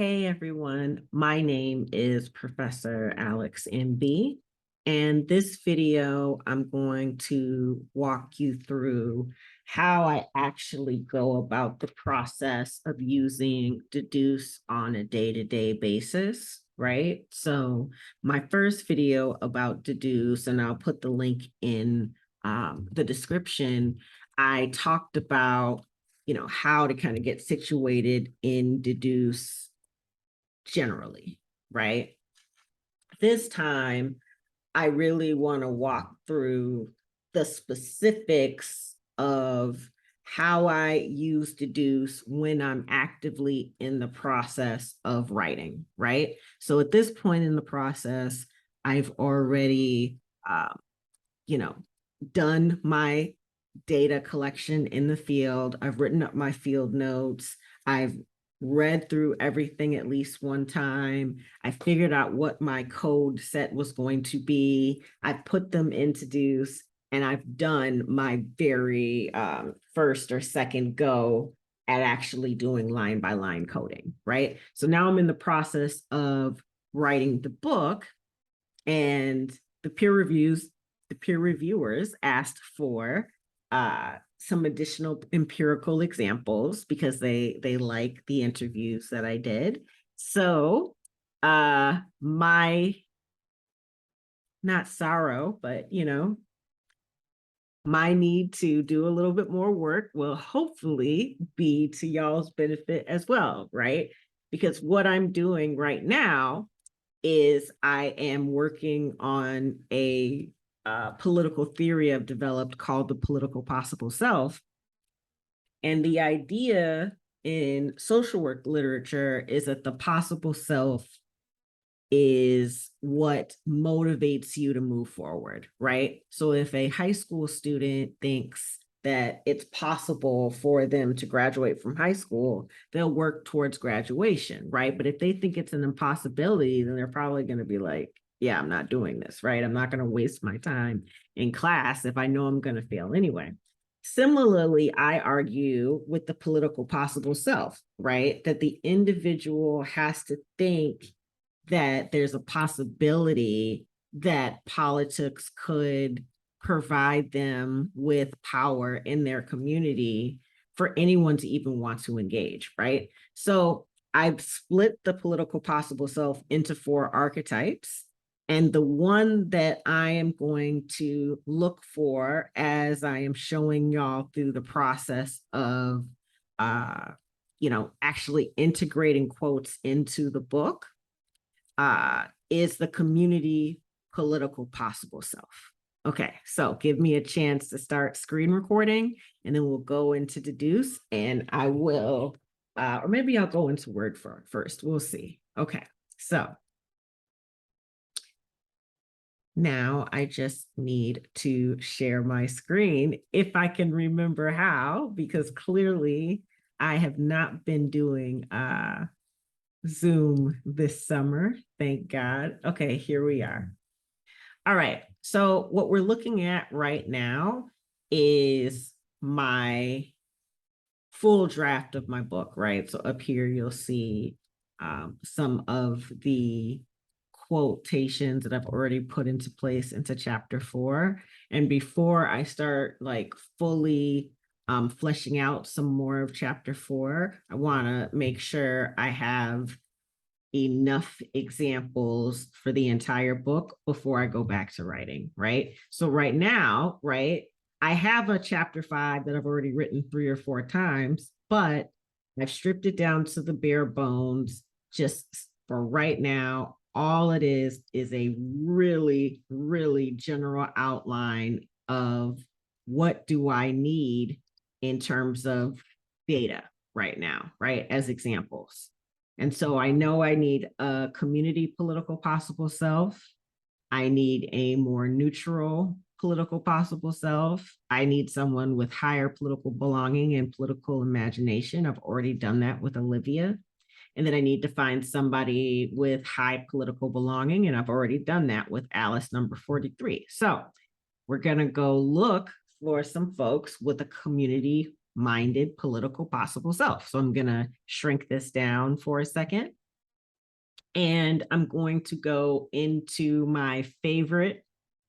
Hey everyone, my name is Professor Alex MB, and this video I'm going to walk you through how I actually go about the process of using Dedoose on a day-to-day basis, right? So my first video about Dedoose, and I'll put the link in the description, I talked about how to kind of get situated in Dedoose generally, right? This time, I really want to walk through the specifics of how I use Dedoose when I'm actively in the process of writing, right? So at this point in the process, I've already, you know, done my data collection in the field. I've written up my field notes. I've read through everything at least one time. I figured out what my code set was going to be. I put them into Dedoose, and I've done my very first or second go at actually doing line by line coding, right? So now I'm in the process of writing the book, and the peer reviewers asked for some additional empirical examples because they like the interviews that I did. So my, not sorrow, but my need to do a little bit more work will hopefully be to y'all's benefit as well, right? Because what I'm doing right now is I am working on a political theory I've developed called the political possible self. And the idea in social work literature is that the possible self is what motivates you to move forward, right? So if a high school student thinks that it's possible for them to graduate from high school, they'll work towards graduation, right? But if they think it's an impossibility, then they're probably going to be like, yeah, I'm not doing this, right? I'm not going to waste my time in class if I know I'm going to fail anyway. Similarly, I argue with the political possible self, right? That the individual has to think that there's a possibility that politics could provide them with power in their community for anyone to even want to engage, right? So I've split the political possible self into 4 archetypes. And the one that I am going to look for as I am showing y'all through the process of, actually integrating quotes into the book is the community political possible self. Okay, so give me a chance to start screen recording, and then we'll go into Dedoose, and I will, or maybe I'll go into Word first. We'll see. Okay, so now I just need to share my screen if I can remember how, because clearly I have not been doing Zoom this summer, thank God. Okay, here we are. All right, so what we're looking at right now is my full draft of my book, right? So up here you'll see some of the quotations that I've already put into place into chapter 4. And before I start like fully fleshing out some more of chapter 4, I want to make sure I have enough examples for the entire book before I go back to writing, right? So right now, right, I have a chapter 5 that I've already written 3 or 4 times, but I've stripped it down to the bare bones. Just for right now, all it is a really, really general outline of what do I need in terms of data right now, right, as examples. And so I know I need a community political possible self. I need a more neutral political possible self. I need someone with higher political belonging and political imagination. I've already done that with Olivia. And then I need to find somebody with high political belonging, and I've already done that with Alice number 43. So we're going to go look for some folks with a community minded political possible self. So I'm going to shrink this down for a second. And I'm going to go into my favorite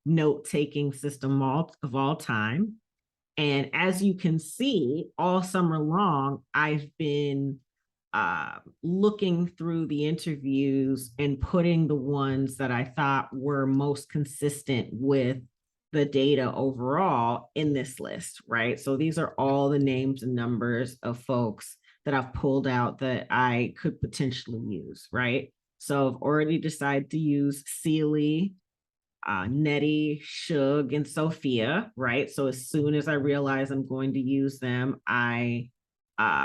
note-taking system of all time. And as you can see, all summer long, I've been looking through the interviews and putting the ones that I thought were most consistent with the data overall in this list, right? So these are all the names and numbers of folks that I've pulled out that I could potentially use, right? So I've already decided to use Sealy, Nettie, Shug, and Sophia, right? So as soon as I realize I'm going to use them, I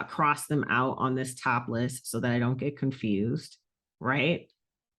cross them out on this top list so that I don't get confused, right?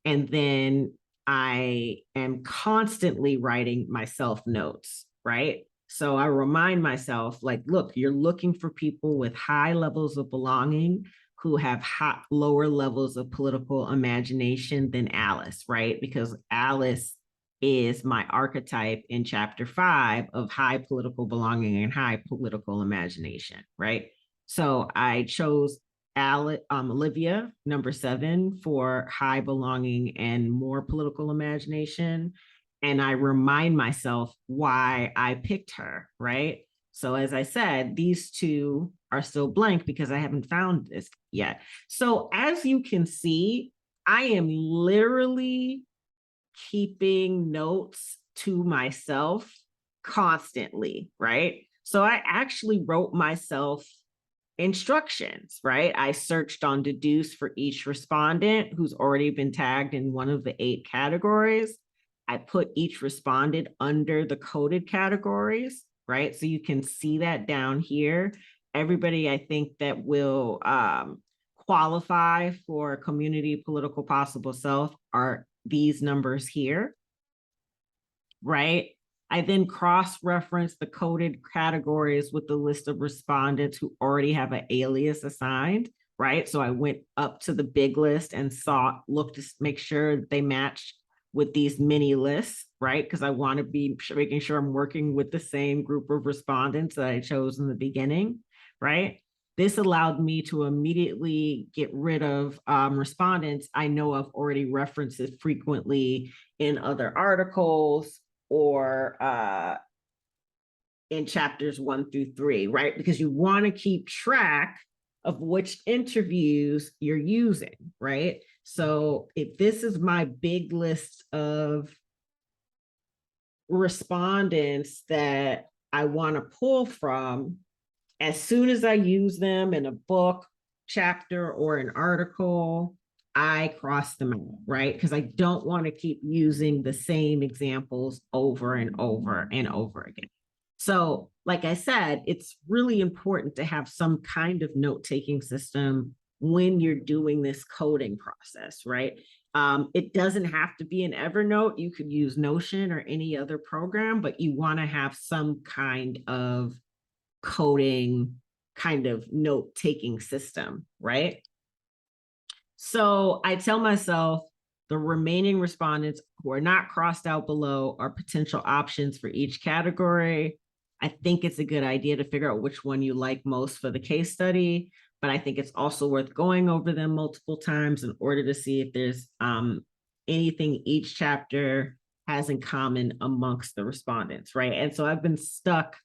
And then I am constantly writing myself notes, right? So I remind myself, like, look, you're looking for people with high levels of belonging who have lower levels of political imagination than Alice, right? Because Alice is my archetype in chapter 5 of high political belonging and high political imagination, right? So I chose Olivia, number 7, for high belonging and more political imagination. And I remind myself why I picked her, right? So as I said, these two are still blank because I haven't found this yet. So as you can see, I am literally keeping notes to myself constantly, right? So I actually wrote myself instructions, right? I searched on Dedoose for each respondent who's already been tagged in one of the 8 categories. I put each respondent under the coded categories, right? So you can see that down here. Everybody, I think, that will qualify for community political possible self are these numbers here, right? I then cross-reference the coded categories with the list of respondents who already have an alias assigned, right? So I went up to the big list and looked to make sure they matched with these mini lists, right? Because I want to be making sure I'm working with the same group of respondents that I chose in the beginning, right? This allowed me to immediately get rid of respondents I know I've already referenced it frequently in other articles or in chapters 1 through 3, right? Because you want to keep track of which interviews you're using, right? So if this is my big list of respondents that I want to pull from, as soon as I use them in a book, chapter, or an article, I cross them out, right? Because I don't want to keep using the same examples over and over and over again. So, like I said, it's really important to have some kind of note-taking system when you're doing this coding process, right? It doesn't have to be an Evernote. You could use Notion or any other program, but you want to have some kind of coding kind of note-taking system, right? So I tell myself the remaining respondents who are not crossed out below are potential options for each category. I think it's a good idea to figure out which one you like most for the case study, but I think it's also worth going over them multiple times in order to see if there's anything each chapter has in common amongst the respondents, right? And so I've been stuck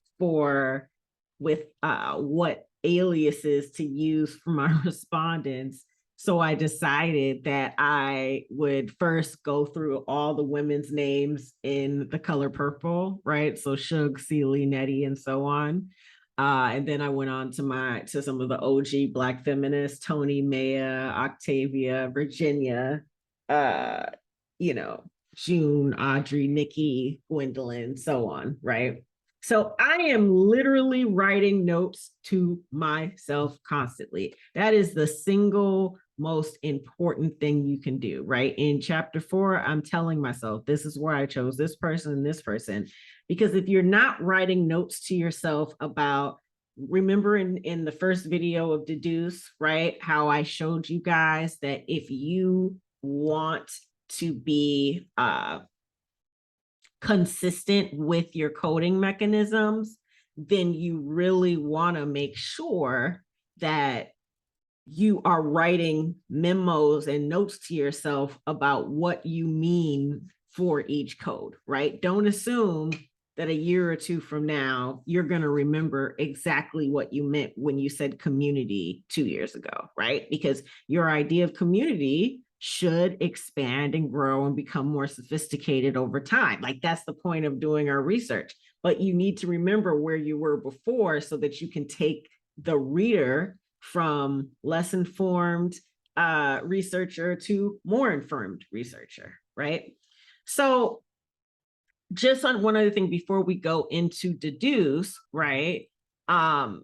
with what aliases to use for my respondents. So I decided that I would first go through all the women's names in the color purple, right? So Shug, Sealy, Nettie, and so on. And then I went on to some of the OG Black feminists, Toni, Maya, Octavia, Virginia, you know, June, Audrey, Nikki, Gwendolyn, so on, right? So I am literally writing notes to myself constantly. That is the single most important thing you can do, right? In chapter 4, I'm telling myself, this is where I chose this person and this person. Because if you're not writing notes to yourself about, remember in the first video of Dedoose, right? How I showed you guys that if you want to be consistent with your coding mechanisms, then you really want to make sure that you are writing memos and notes to yourself about what you mean for each code, right? Don't assume that a year or two from now, you're going to remember exactly what you meant when you said community 2 years ago, right? Because your idea of community should expand and grow and become more sophisticated over time. Like that's the point of doing our research. But you need to remember where you were before so that you can take the reader from less informed researcher to more informed researcher, right? So just on one other thing before we go into Dedoose, right? The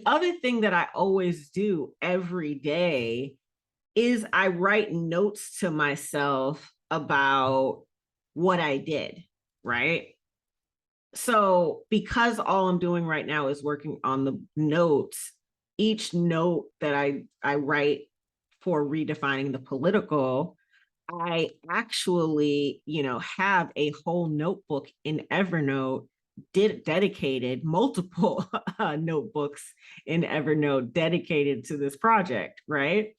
other thing that I always do every day is I write notes to myself about what I did, right? So because all I'm doing right now is working on the notes, each note that I write for redefining the political, I actually, have a whole notebook in Evernote dedicated, multiple notebooks in Evernote dedicated to this project, right?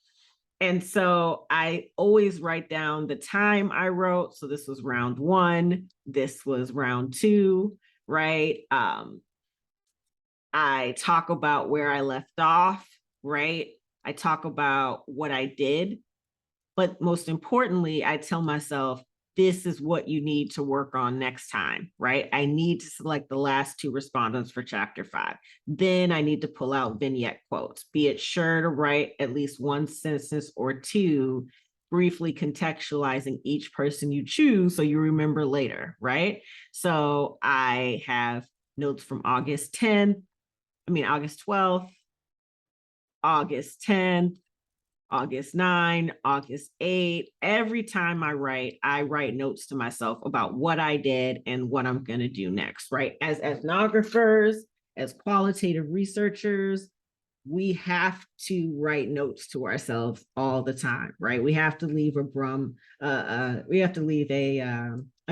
And so I always write down the time I wrote. So this was round one, this was round two, right? I talk about where I left off, right? I talk about what I did. But most importantly, I tell myself, this is what you need to work on next time, right? I need to select the last two respondents for chapter 5. Then I need to pull out vignette quotes. Be it sure to write at least one sentence or two, briefly contextualizing each person you choose so you remember later, right? So I have notes from August 12th, August 10th, August 9, August 8. Every time I write notes to myself about what I did and what I'm going to do next, right? As ethnographers, as qualitative researchers, we have to write notes to ourselves all the time, right? We have to leave a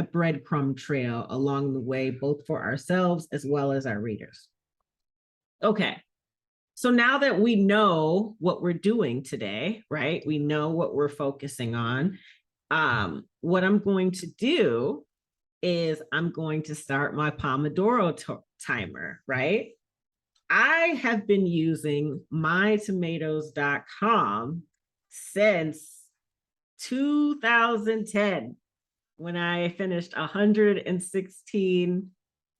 breadcrumb trail along the way, both for ourselves as well as our readers. Okay. So now that we know what we're doing today, right? We know what we're focusing on. What I'm going to do is I'm going to start my Pomodoro timer, right? I have been using mytomatoes.com since 2010 when I finished 116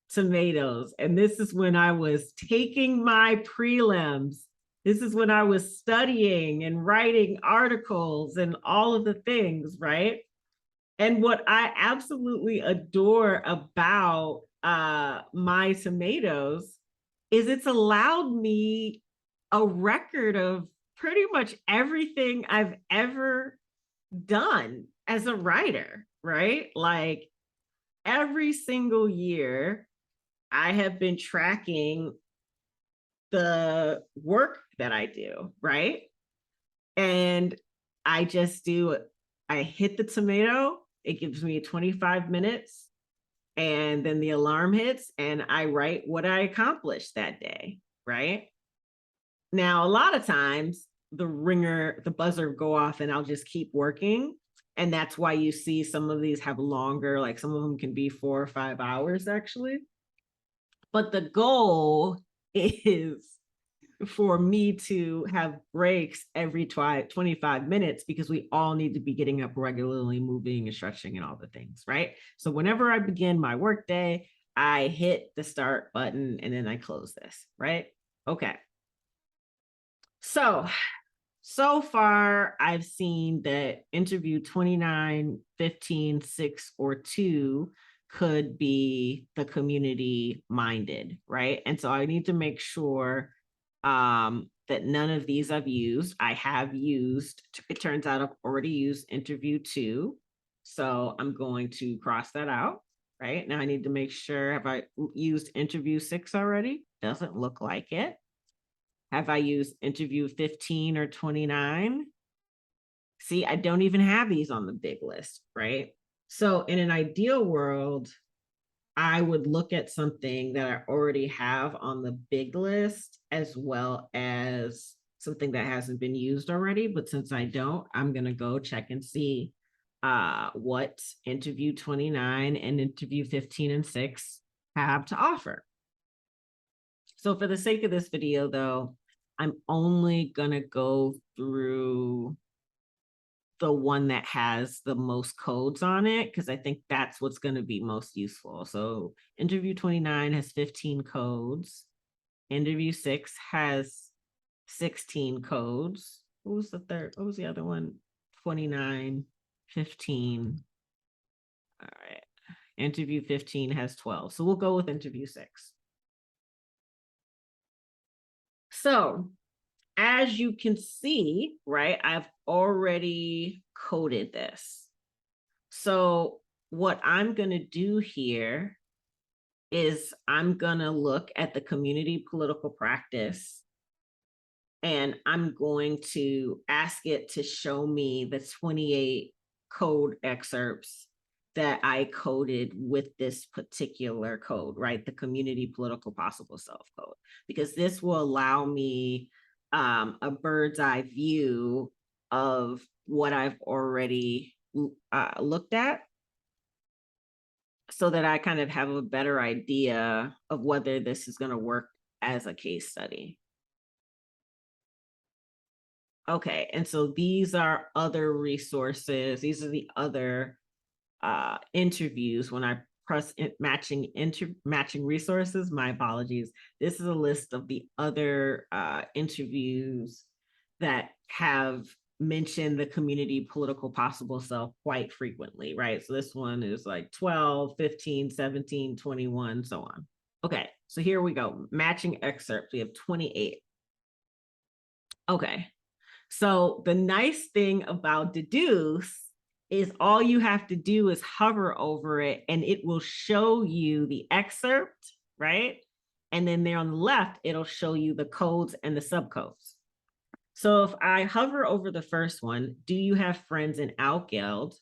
tomatoes. And this is when I was taking my prelims. This is when I was studying and writing articles and all of the things, right? And what I absolutely adore about my tomatoes is it's allowed me a record of pretty much everything I've ever done as a writer, right? Like every single year, I have been tracking the work that I do, right? And I hit the tomato, it gives me 25 minutes, and then the alarm hits, and I write what I accomplished that day, right? Now, a lot of times the buzzer go off, and I'll just keep working. And that's why you see some of these have longer, like some of them can be 4 or 5 hours actually. But the goal is for me to have breaks every 25 minutes because we all need to be getting up regularly, moving and stretching and all the things, right? So whenever I begin my workday, I hit the start button and then I close this, right? Okay. So far, I've seen that interview 29, 15, 6, or 2 could be the community minded, right? And so I need to make sure that none of these I've used. I have used, it turns out I've already used interview 2. So I'm going to cross that out, right? Now I need to make sure, have I used interview 6 already? Doesn't look like it. Have I used interview 15 or 29? See, I don't even have these on the big list, right? So in an ideal world, I would look at something that I already have on the big list as well as something that hasn't been used already. But since I don't, I'm going to go check and see what interview 29 and interview 15 and 6 have to offer. So for the sake of this video, though, I'm only going to go through the one that has the most codes on it, because I think that's what's going to be most useful. So interview 29 has 15 codes. Interview 6 has 16 codes. What was the third? What was the other one? 29, 15. All right. Interview 15 has 12. So we'll go with interview 6. So as you can see, right, I've already coded this. So what I'm going to do here is I'm going to look at the community political practice, and I'm going to ask it to show me the 28 code excerpts that I coded with this particular code, right? The community political possible self code, because this will allow me a bird's eye view of what I've already looked at, so that I kind of have a better idea of whether this is going to work as a case study. Okay, and so these are other resources. These are the other interviews. When I press matching resources, my apologies. This is a list of the other interviews that have mentioned the community political possible self quite frequently, right? So this one is like 12, 15, 17, 21, so on. Okay, so here we go. Matching excerpts. We have 28. Okay, so the nice thing about Dedoose is all you have to do is hover over it and it will show you the excerpt, right? And then there on the left, it'll show you the codes and the subcodes. So if I hover over the first one, do you have friends in Outgeld?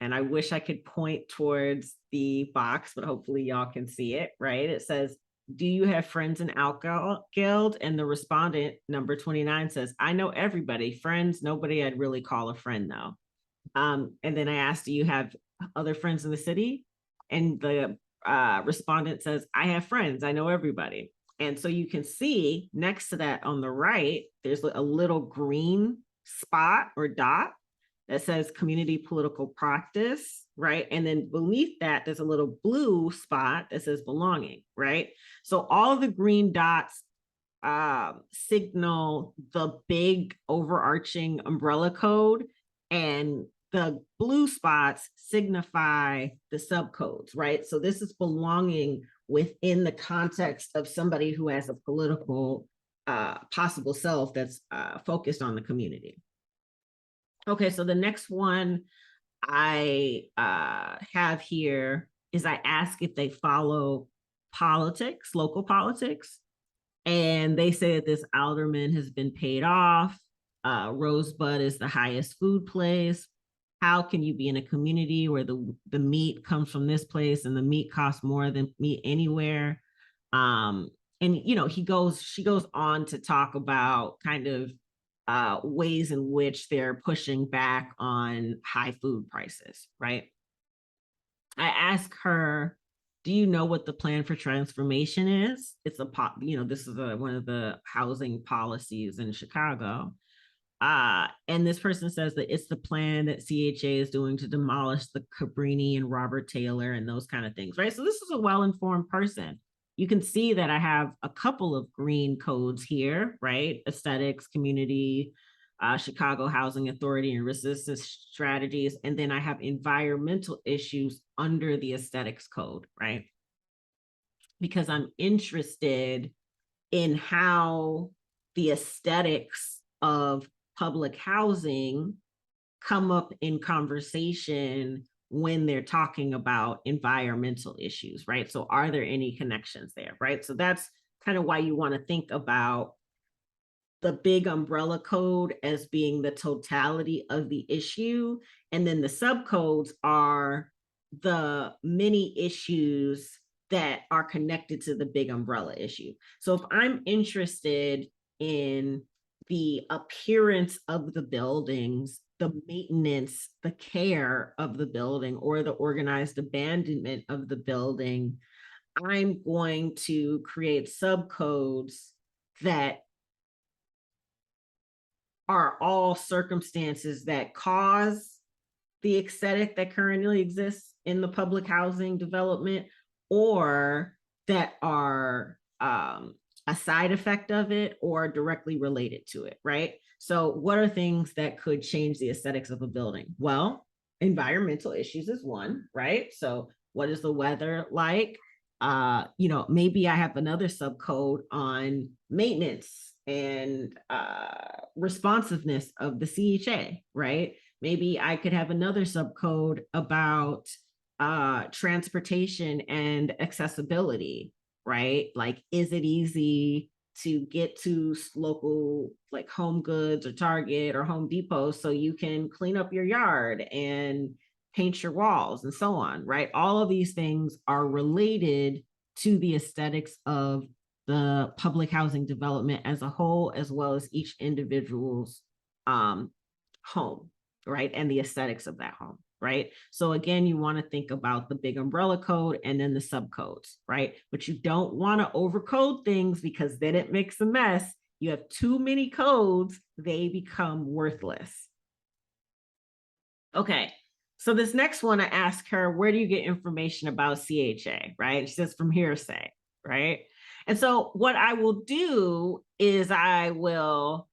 And I wish I could point towards the box, but hopefully y'all can see it, right? It says, do you have friends in Outgeld? And the respondent, number 29, says, I know everybody. Friends, nobody I'd really call a friend, though. And then I asked, do you have other friends in the city? And the respondent says, I have friends. I know everybody. And so you can see next to that on the right, there's a little green spot or dot that says community political practice, right? And then beneath that, there's a little blue spot that says belonging, right? So all of the green dots signal the big overarching umbrella code, and the blue spots signify the subcodes, right? So this is belonging within the context of somebody who has a political possible self that's focused on the community. Okay, so the next one I have here is I ask if they follow politics, local politics, and they say that this alderman has been paid off. Rosebud is the highest food place. How can you be in a community where the meat comes from this place and the meat costs more than meat anywhere? And you know, she goes on to talk about kind of ways in which they're pushing back on high food prices, right? I ask her, do you know what the plan for transformation is? It's this is one of the housing policies in Chicago. And this person says that it's the plan that CHA is doing to demolish the Cabrini and Robert Taylor and those kind of things, right? So this is a well-informed person. You can see that I have a couple of green codes here, right? Aesthetics, community, Chicago Housing Authority, and resistance strategies. And then I have environmental issues under the aesthetics code, right? Because I'm interested in how the aesthetics of public housing come up in conversation when they're talking about environmental issues, right? So are there any connections there, right? So that's kind of why you want to think about the big umbrella code as being the totality of the issue. And then the subcodes are the many issues that are connected to the big umbrella issue. So if I'm interested in the appearance of the buildings, the maintenance, the care of the building, or the organized abandonment of the building, I'm going to create subcodes that are all circumstances that cause the aesthetic that currently exists in the public housing development, or that are a side effect of it or directly related to it, right? So what are things that could change the aesthetics of a building? Well, environmental issues is one, right? So what is the weather like? Maybe I have another subcode on maintenance and responsiveness of the CHA, right? Maybe I could have another subcode about transportation and accessibility, right? Like, is it easy to get to local, like Home Goods or Target or Home Depot, so you can clean up your yard and paint your walls and so on, right? All of these things are related to the aesthetics of the public housing development as a whole, as well as each individual's home, right? And the aesthetics of that home, right? So again, you want to think about the big umbrella code and then the subcodes, right? But you don't want to overcode things, because then it makes a mess. You have too many codes, they become worthless. Okay, so this next one, I asked her, where do you get information about CHA, right? She says, from hearsay, right? And so what I will do is I will,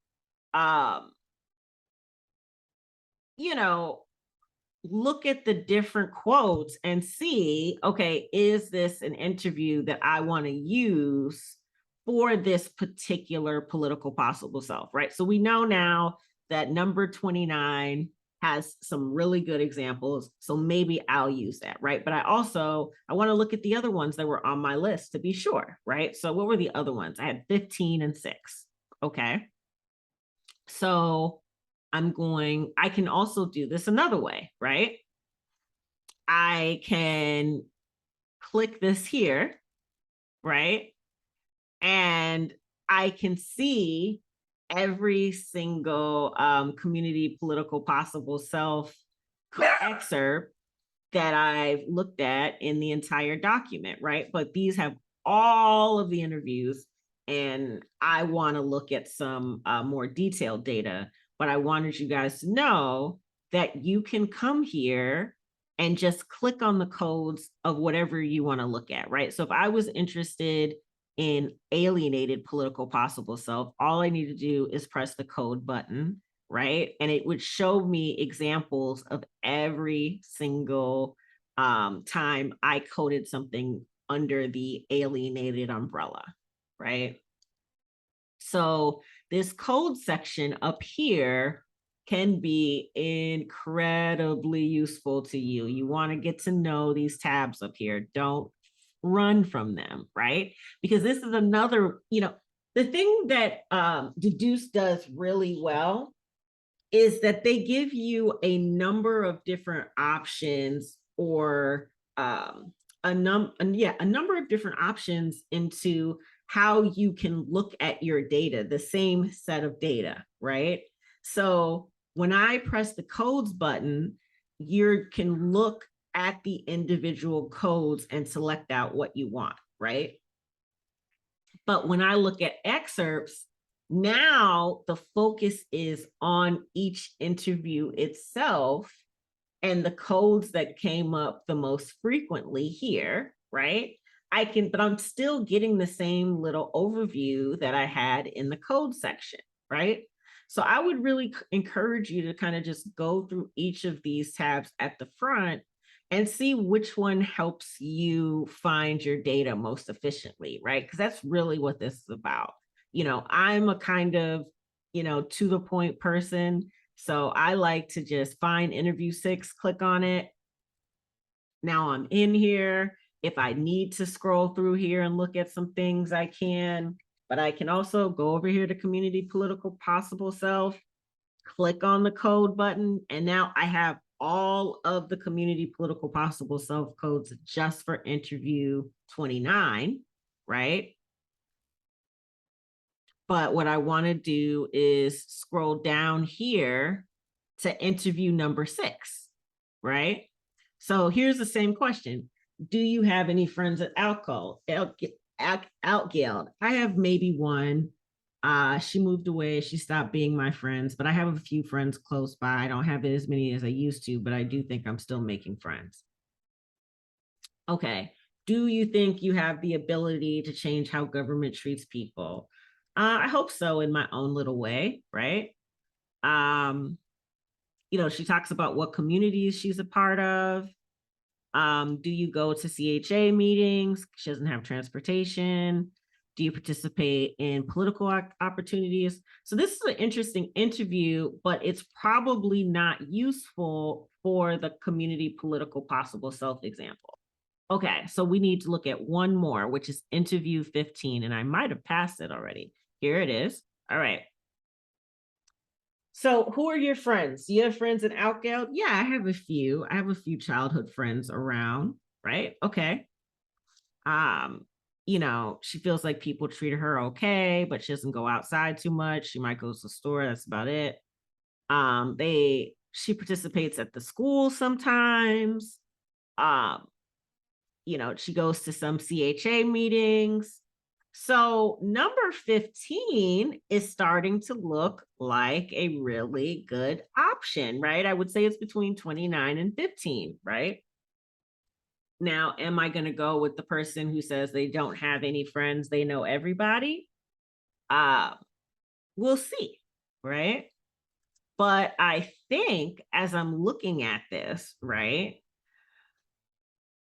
look at the different quotes and see, okay, is this an interview that I want to use for this particular political possible self, right? So we know now that number 29 has some really good examples. So maybe I'll use that, right? But I want to look at the other ones that were on my list to be sure, right? So what were the other ones? I had 15 and 6. Okay. So I can also do this another way, right? I can click this here, right? And I can see every single community political possible self excerpt that I've looked at in the entire document, right? But these have all of the interviews, and I want to look at some more detailed data, but I wanted you guys to know that you can come here and just click on the codes of whatever you want to look at, right? So if I was interested in alienated political possible self, all I need to do is press the code button, right? And it would show me examples of every single time I coded something under the alienated umbrella, right? So this code section up here can be incredibly useful to you. You want to get to know these tabs up here. Don't run from them, right? Because this is another, the thing that Dedoose does really well is that they give you a number of different options, or a number of different options into how you can look at your data, the same set of data, right? So when I press the codes button, you can look at the individual codes and select out what you want, right? But when I look at excerpts, now the focus is on each interview itself and the codes that came up the most frequently here, right? But I'm still getting the same little overview that I had in the code section, right? So I would really encourage you to kind of just go through each of these tabs at the front and see which one helps you find your data most efficiently, right? Because that's really what this is about. I'm a kind of, to the point person. So I like to just find interview 6, click on it. Now I'm in here. If I need to scroll through here and look at some things, I can, but I can also go over here to community political possible self, click on the code button, and now I have all of the community political possible self codes just for interview 29, right? But what I want to do is scroll down here to interview number 6, right? So here's the same question. Do you have any friends at Outguild? I have maybe one. She moved away. She stopped being my friends, but I have a few friends close by. I don't have as many as I used to, but I do think I'm still making friends. Okay. Do you think you have the ability to change how government treats people? I hope so in my own little way, right? Um, she talks about what communities she's a part of. Do you go to CHA meetings? She doesn't have transportation. Do you participate in political opportunities? So this is an interesting interview, but it's probably not useful for the community political possible self example. Okay, so we need to look at one more, which is interview 15, and I might have passed it already. Here it is. All right. So who are your friends? Do you have friends in Outgeld? Yeah, I have a few. I have a few childhood friends around, right? Okay. She feels like people treat her okay, but she doesn't go outside too much. She might go to the store. That's about it. She participates at the school sometimes. She goes to some CHA meetings. So number 15 is starting to look like a really good option, right? I would say it's between 29 and 15, right? Now, am I going to go with the person who says they don't have any friends, they know everybody? We'll see, right? But I think as I'm looking at this, right,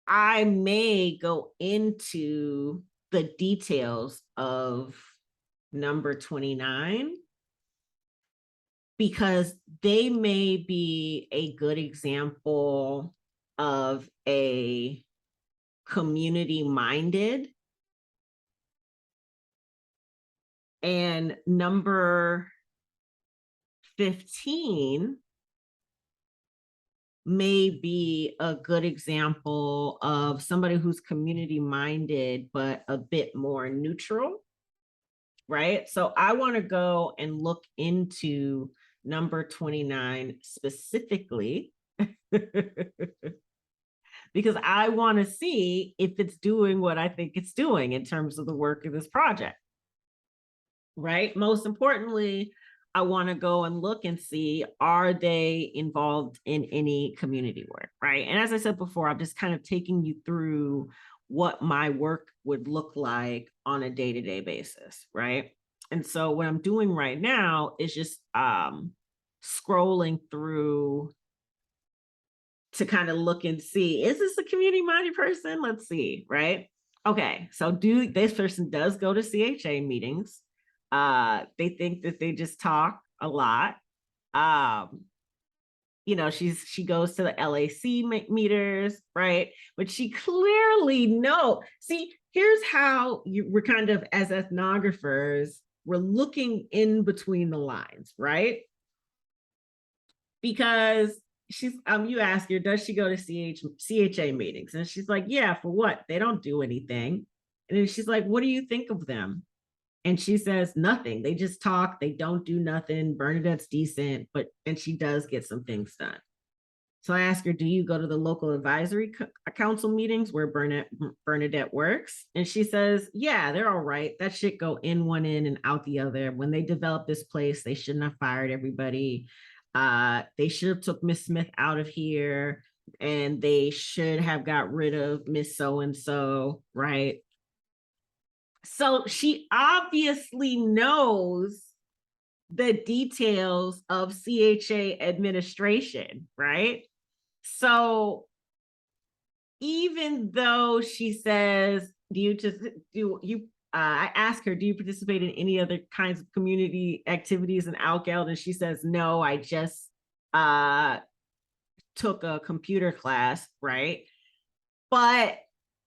I may go into the details of number 29 because they may be a good example of a community minded, and number 15 may be a good example of somebody who's community minded but a bit more neutral, right? So I want to go and look into number 29 specifically because I want to see if it's doing what I think it's doing in terms of the work of this project, right? Most importantly, I want to go and look and see, are they involved in any community work, right? And as I said before, I'm just kind of taking you through what my work would look like on a day-to-day basis, right? And so what I'm doing right now is just scrolling through to kind of look and see, is this a community-minded person? Let's see, right? Okay, so this person does go to CHA meetings. They think that they just talk a lot. She goes to the LAC meters, right? But she clearly see, here's how we're kind of, as ethnographers, we're looking in between the lines, right? Because you ask her, does she go to CHA meetings? And she's like, yeah, for what? They don't do anything. And then she's like, what do you think of them? And she says nothing. They just talk. They don't do nothing. Bernadette's decent, and she does get some things done. So I asked her, do you go to the local advisory council meetings where Bernadette works? And she says, yeah, they're all right. That should go in one end and out the other. When they developed this place, they shouldn't have fired everybody. They should have took Miss Smith out of here, and they should have got rid of Miss So-and-so, right? So she obviously knows the details of CHA administration, right? So even though she says, I ask her, do you participate in any other kinds of community activities in Outgeld? And she says, no, I just took a computer class, right? But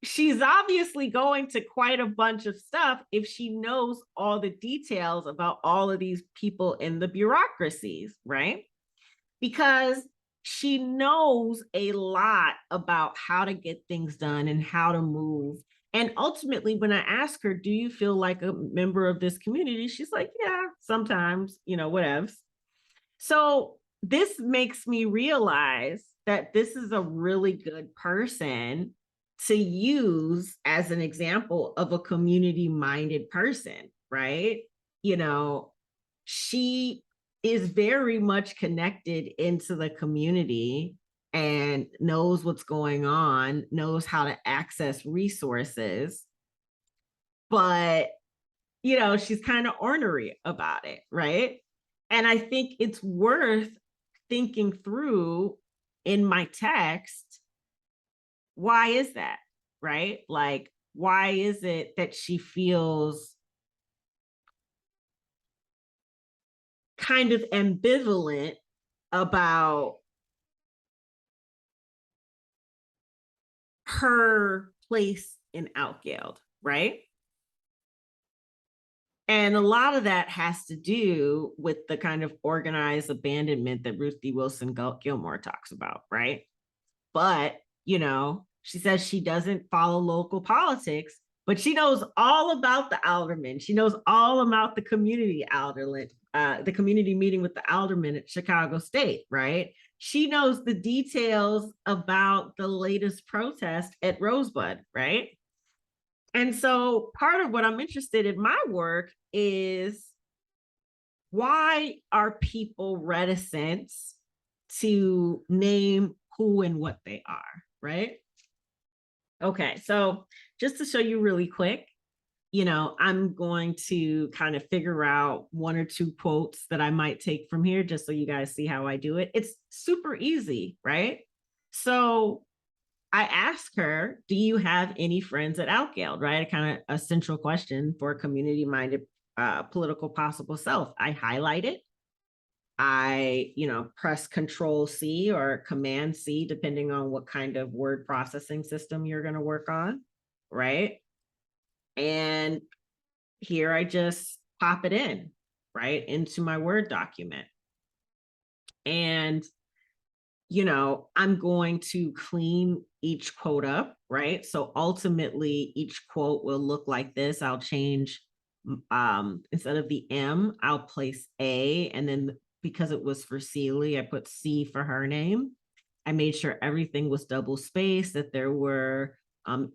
she's obviously going to quite a bunch of stuff if she knows all the details about all of these people in the bureaucracies, right? Because she knows a lot about how to get things done and how to move. And ultimately, when I ask her, do you feel like a member of this community? She's like, yeah, sometimes, whatever. So this makes me realize that this is a really good person to use as an example of a community minded person, right? You know, she is very much connected into the community and knows what's going on, knows how to access resources, but she's kind of ornery about it, right? And I think it's worth thinking through in my text, why is that, right? Like, why is it that she feels kind of ambivalent about her place in Outgeld, right? And a lot of that has to do with the kind of organized abandonment that Ruth D. Wilson Gilmore talks about, right? But, she says she doesn't follow local politics, but she knows all about the aldermen. She knows all about the community alderman, the community meeting with the aldermen at Chicago State, right? She knows the details about the latest protest at Rosebud, right? And so part of what I'm interested in my work is, why are people reticent to name who and what they are, right? Okay, so just to show you really quick, I'm going to kind of figure out one or two quotes that I might take from here just so you guys see how I do it. It's super easy, right? So I asked her, do you have any friends at Outgeld, right? Kind of a central question for a community-minded political possible self. I highlight it. I, press Control C or Command C, depending on what kind of word processing system you're going to work on, right? And here I just pop it in, right, into my Word document. And, I'm going to clean each quote up, right? So ultimately, each quote will look like this. I'll change, instead of the M, I'll place A, and then because it was for Celie, I put C for her name. I made sure everything was double spaced, that there were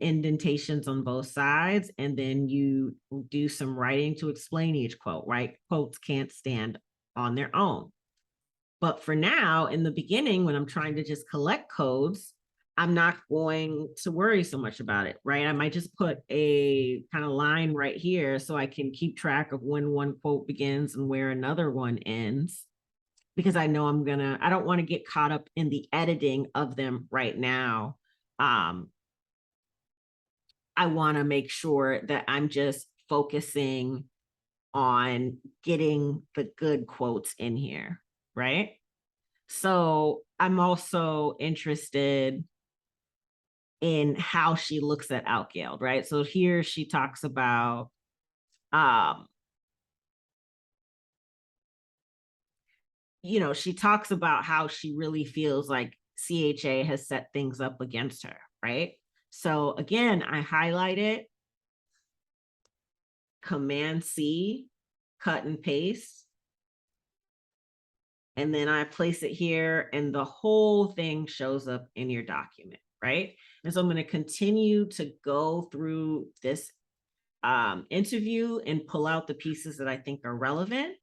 indentations on both sides, and then you do some writing to explain each quote, right? Quotes can't stand on their own. But for now, in the beginning, when I'm trying to just collect codes, I'm not going to worry so much about it, right? I might just put a kind of line right here so I can keep track of when one quote begins and where another one ends, because I know I don't want to get caught up in the editing of them right now. I want to make sure that I'm just focusing on getting the good quotes in here, right? So I'm also interested in how she looks at Outgeld, right? So here she talks about she talks about how she really feels like CHA has set things up against her, right? So again, I highlight it, Command C, cut and paste, and then I place it here, and the whole thing shows up in your document, right? And so I'm going to continue to go through this interview and pull out the pieces that I think are relevant.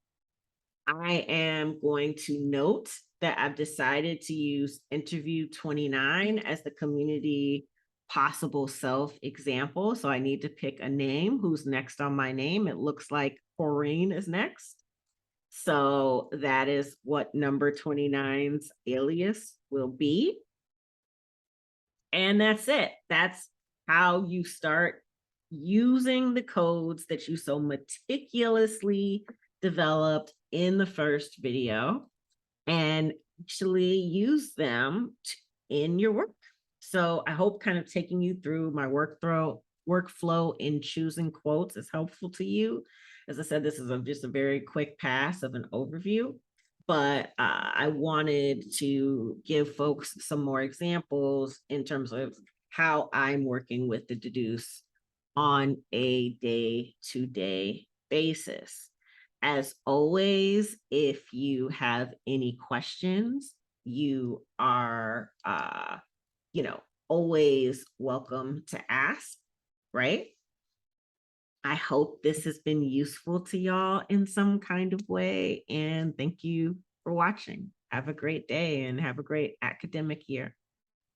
I am going to note that I've decided to use interview 29 as the community possible self example. So I need to pick a name. Who's next on my name? It looks like Corrine is next. So that is what number 29's alias will be. And that's it. That's how you start using the codes that you so meticulously developed in the first video, and actually use them in your work. So I hope kind of taking you through my workflow in choosing quotes is helpful to you. As I said, this is just a very quick pass of an overview, but I wanted to give folks some more examples in terms of how I'm working with the Dedoose on a day-to-day basis. As always, if you have any questions, you are, always welcome to ask, right? I hope this has been useful to y'all in some kind of way. And thank you for watching. Have a great day and have a great academic year.